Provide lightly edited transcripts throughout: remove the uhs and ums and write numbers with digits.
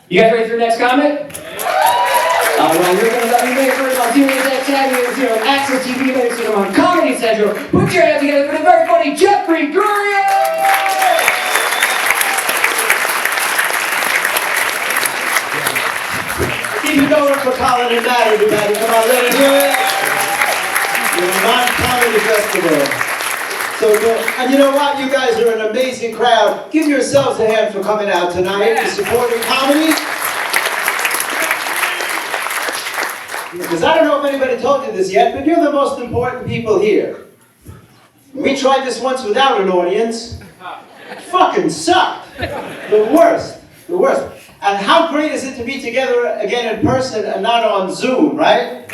You guys ready for the next comic? Alright, you're going to love me very first on TuneIn, Xfinity, you're going to see them on Access TV, you're going to see them on Comedy Central. Put your hands together for the very funny Jeffrey Gurian! Keep it going for Colin and Matt, everybody. Come on, let us hear it. The Vermont Comedy Festival. So good. And you know what? You guys are an amazing crowd. Give yourselves a hand for coming out tonight and supporting comedy. Because I don't know if anybody told you this yet, but you're the most important people here. We tried this once without an audience. It fucking sucked. The worst. The worst. And how great is it to be together again in person and not on Zoom, right?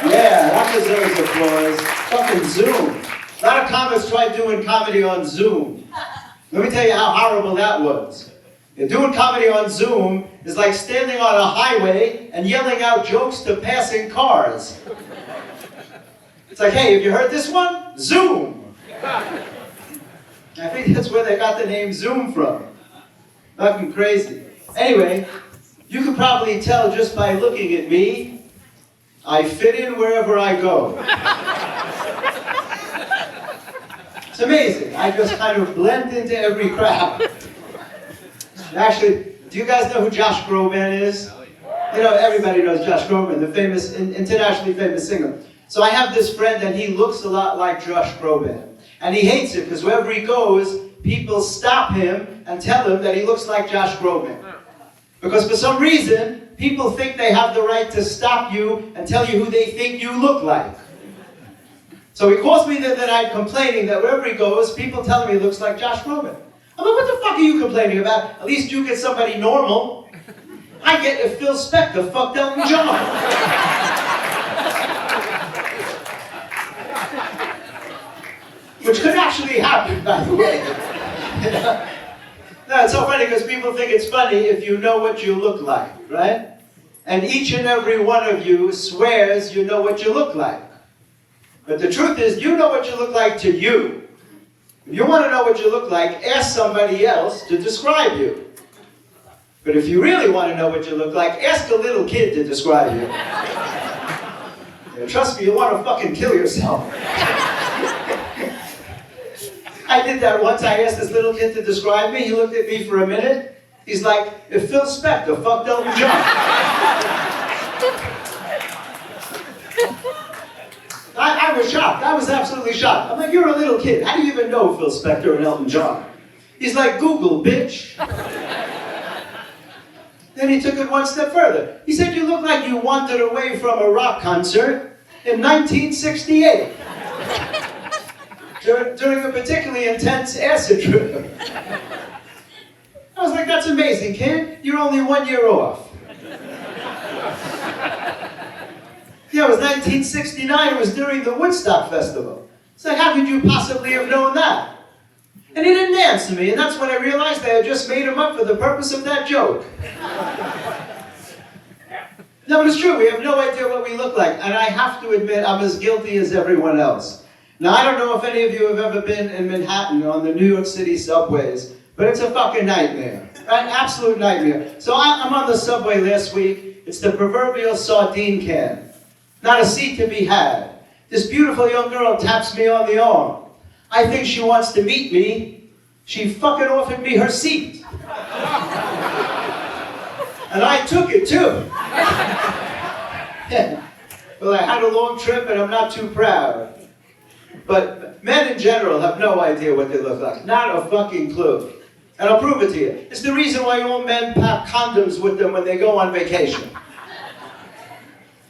Yeah, that deserves applause. Fucking Zoom. A lot of comics tried doing comedy on Zoom. Let me tell you how horrible that was. Doing comedy on Zoom is like standing on a highway and yelling out jokes to passing cars. It's like, hey, have you heard this one? Zoom! I think that's where they got the name Zoom from. Fucking crazy. Anyway, you could probably tell just by looking at me, I fit in wherever I go. It's amazing. I just kind of blend into every crowd. Actually, do you guys know who Josh Groban is? You know, everybody knows Josh Groban, the famous, internationally famous singer. So I have this friend and he looks a lot like Josh Groban. And he hates it because wherever he goes, people stop him and tell him that he looks like Josh Groban. Because for some reason, people think they have the right to stop you and tell you who they think you look like. So he calls me the other night complaining that wherever he goes, people tell him he looks like Josh Groban. I'm like, what the fuck are you complaining about? At least you get somebody normal. I get if Phil Spector fucked Elton John. Which could actually happen, by the way. No, it's so funny because people think it's funny if you know what you look like, right? And each and every one of you swears you know what you look like. But the truth is, you know what you look like to you. If you want to know what you look like, ask somebody else to describe you. But if you really want to know what you look like, ask a little kid to describe you. Trust me, you'll want to fucking kill yourself. I did that once. I asked this little kid to describe me. He looked at me for a minute. He's like, if Phil Spector fucked Elton John. I was shocked. I was absolutely shocked. I'm like, you're a little kid. How do you even know Phil Spector and Elton John? He's like, Google, bitch. Then he took it one step further. He said, you look like you wandered away from a rock concert in 1968. During a particularly intense acid trip. I was like, that's amazing, kid. You're only 1 year off. Yeah, it was 1969. It was during the Woodstock Festival. It's like, how could you possibly have known that? And he didn't answer me, and that's when I realized I had just made him up for the purpose of that joke. No, but it's true. We have no idea what we look like. And I have to admit, I'm as guilty as everyone else. Now, I don't know if any of you have ever been in Manhattan on the New York City subways, but it's a fucking nightmare. An absolute nightmare. So I'm on the subway last week. It's the proverbial sardine can. Not a seat to be had. This beautiful young girl taps me on the arm. I think she wants to meet me. She fucking offered me her seat. And I took it too. Well, I had a long trip and I'm not too proud. But men in general have no idea what they look like. Not a fucking clue. And I'll prove it to you. It's the reason why all men pack condoms with them when they go on vacation.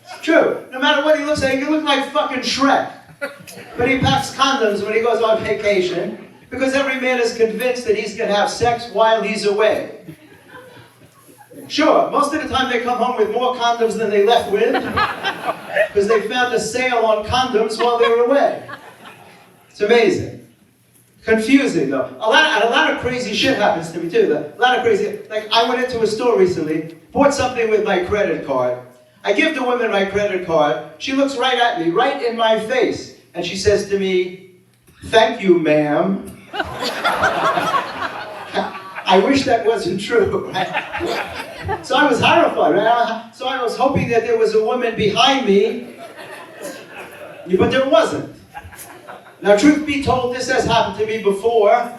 It's true. No matter what he looks like, he can look like fucking Shrek. But he packs condoms when he goes on vacation because every man is convinced that he's going to have sex while he's away. Sure, most of the time they come home with more condoms than they left with because they found a sale on condoms while they were away. It's amazing. Confusing though. A lot of crazy shit happens to me too. A lot of crazy, like I went into a store recently, bought something with my credit card. I give the woman my credit card. She looks right at me, right in my face. And she says to me, "Thank you, ma'am." I wish that wasn't true, right? So I was horrified, right? So I was hoping that there was a woman behind me, but there wasn't. Now, truth be told, this has happened to me before,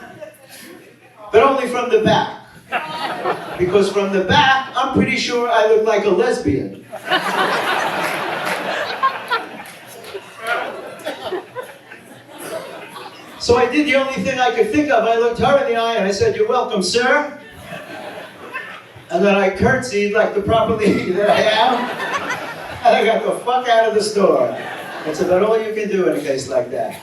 but only from the back. Because from the back, I'm pretty sure I look like a lesbian. So I did the only thing I could think of. I looked her in the eye and I said, "You're welcome, sir." And then I curtsied like the proper lady that I am. And I got the fuck out of the store. That's about all you can do in a case like that.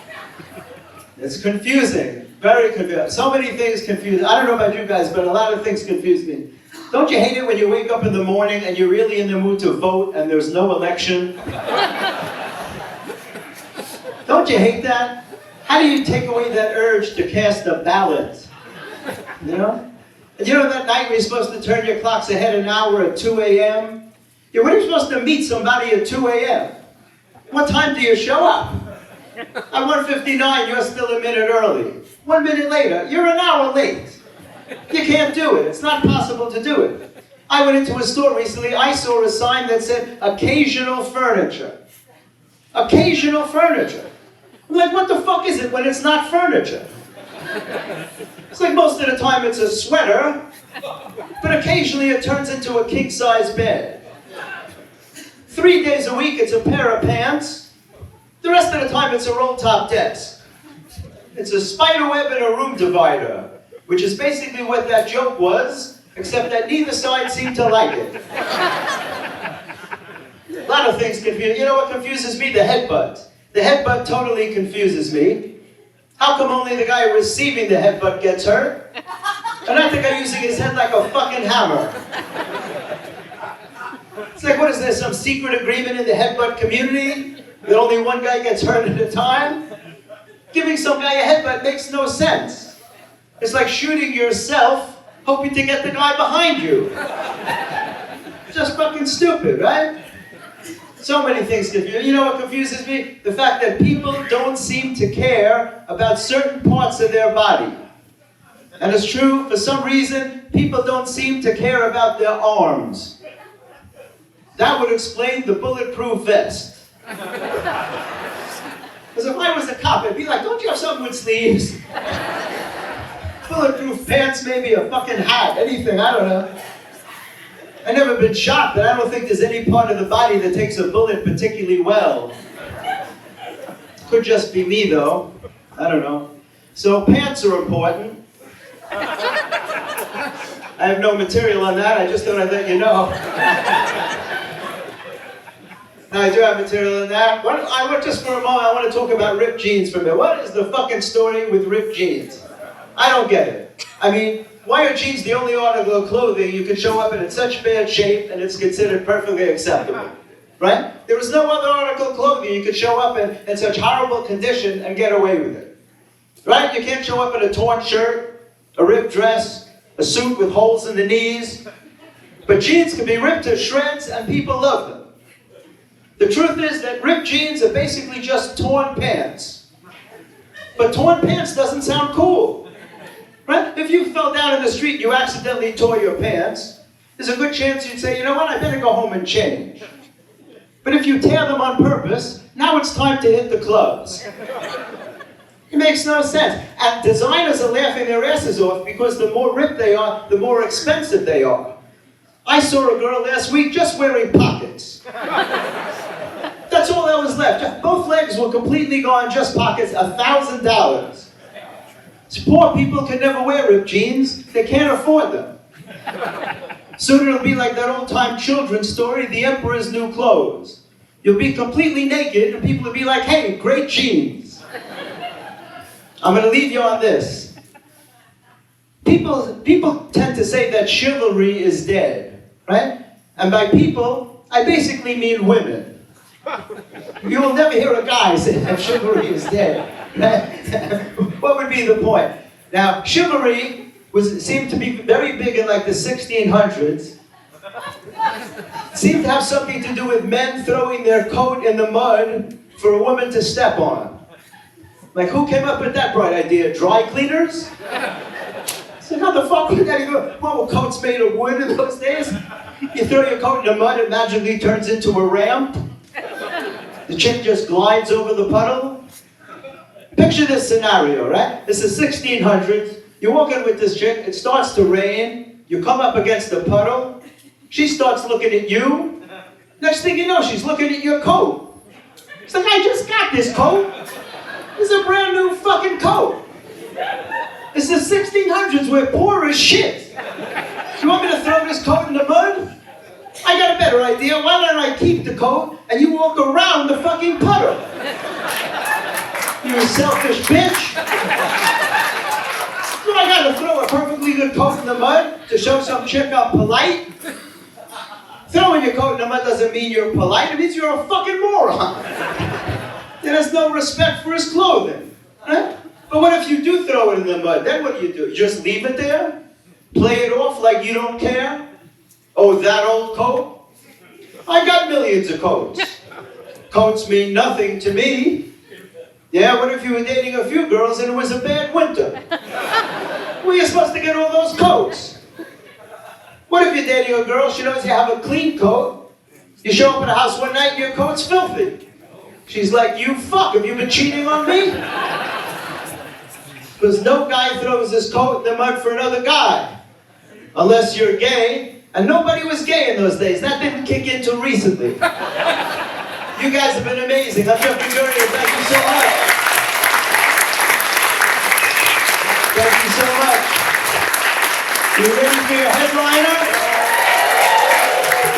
It's confusing, very confusing. So many things confuse. I don't know about you guys, but a lot of things confuse me. Don't you hate it when you wake up in the morning and you're really in the mood to vote and there's no election? Don't you hate that? How do you take away that urge to cast a ballot? You know? And you know that night when you're supposed to turn your clocks ahead an hour at 2 a.m.? Yeah, when are you supposed to meet somebody at 2 a.m.? What time do you show up? At 1:59, you're still a minute early. 1 minute later, you're an hour late. You can't do it. It's not possible to do it. I went into a store recently. I saw a sign that said, "Occasional furniture." Occasional furniture. I'm like, what the fuck is it when it's not furniture? It's like most of the time it's a sweater, but occasionally it turns into a king-size bed. 3 days a week it's a pair of pants. The rest of the time it's a roll-top desk. It's a spider web and a room divider, which is basically what that joke was, except that neither side seemed to like it. A lot of things confuse. You know what confuses me? The headbutt. The headbutt totally confuses me. How come only the guy receiving the headbutt gets hurt? And not the guy using his head like a fucking hammer. It's like, what is there, some secret agreement in the headbutt community? That only one guy gets hurt at a time? Giving some guy a headbutt makes no sense. It's like shooting yourself, hoping to get the guy behind you. Just fucking stupid, right? So many things confuse. You know what confuses me? The fact that people don't seem to care about certain parts of their body. And it's true, for some reason, people don't seem to care about their arms. That would explain the bulletproof vest. Because if I was a cop, I'd be like, don't you have something with sleeves? Bulletproof pants, maybe a fucking hat, anything, I don't know. I've never been shot, but I don't think there's any part of the body that takes a bullet particularly well. Could just be me, though. I don't know. So pants are important. I have no material on that, I just thought I'd let you know. Now, I do have material on that. Just for a moment, I want to talk about ripped jeans for a minute. What is the fucking story with ripped jeans? I don't get it. I mean, why are jeans the only article of clothing you can show up in such bad shape and it's considered perfectly acceptable? Right? There was no other article of clothing you could show up in such horrible condition and get away with it. Right? You can't show up in a torn shirt, a ripped dress, a suit with holes in the knees. But jeans can be ripped to shreds and people love them. The truth is that ripped jeans are basically just torn pants. But torn pants doesn't sound cool. Right? If you fell down in the street and you accidentally tore your pants, there's a good chance you'd say, you know what, I better go home and change. But if you tear them on purpose, now it's time to hit the clubs. It makes no sense. And designers are laughing their asses off because the more ripped they are, the more expensive they are. I saw a girl last week just wearing pockets. That's all that was left. Both legs were completely gone, just pockets, $1,000. Poor people can never wear ripped jeans. They can't afford them. Soon it'll be like that old-time children's story, The Emperor's New Clothes. You'll be completely naked and people will be like, hey, great jeans. I'm going to leave you on this. People tend to say that chivalry is dead, right? And by people, I basically mean women. You will never hear a guy say that chivalry is dead. What would be the point? Now, chivalry seemed to be very big in like the 1600s. It seemed to have something to do with men throwing their coat in the mud for a woman to step on. Like, who came up with that bright idea? Dry cleaners? So how the fuck would that even... What, were coats made of wood in those days? You throw your coat in the mud, it magically turns into a ramp. The chick just glides over the puddle. Picture this scenario, right? This is 1600s. You're walking with this chick, it starts to rain. You come up against the puddle. She starts looking at you. Next thing you know, she's looking at your coat. It's like, I just got this coat. This is a brand new fucking coat. It's the 1600s, we're poor as shit. You want me to throw this coat in the mud? I got a better idea. Why don't I keep the coat and you walk around the fucking puddle? You selfish bitch. So I gotta throw a perfectly good coat in the mud to show some chick I'm polite? Throwing your coat in the mud doesn't mean you're polite, it means you're a fucking moron. There's no respect for his clothing. Huh? But what if you do throw it in the mud? Then what do? You just leave it there? Play it off like you don't care? Oh, that old coat? I got millions of coats. Coats mean nothing to me. Yeah, what if you were dating a few girls and it was a bad winter? Where are you supposed to get all those coats? What if you're dating a girl, she knows you have a clean coat, you show up at a house one night and your coat's filthy. She's like, you fuck, have you been cheating on me? Because no guy throws his coat in the mud for another guy. Unless you're gay, and nobody was gay in those days. That didn't kick in till recently. You guys have been amazing. I'm Jeffrey Gurian. Thank you so much. Thank you so much. You ready for your headliner?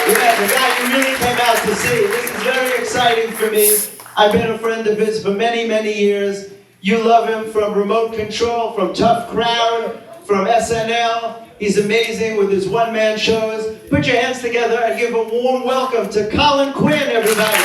Yeah, the guy you really came out to see. This is very exciting for me. I've been a friend of his for many, many years. You love him from Remote Control, from Tough Crowd, from SNL. He's amazing with his one-man shows. Put your hands together and give a warm welcome to Colin Quinn, everybody.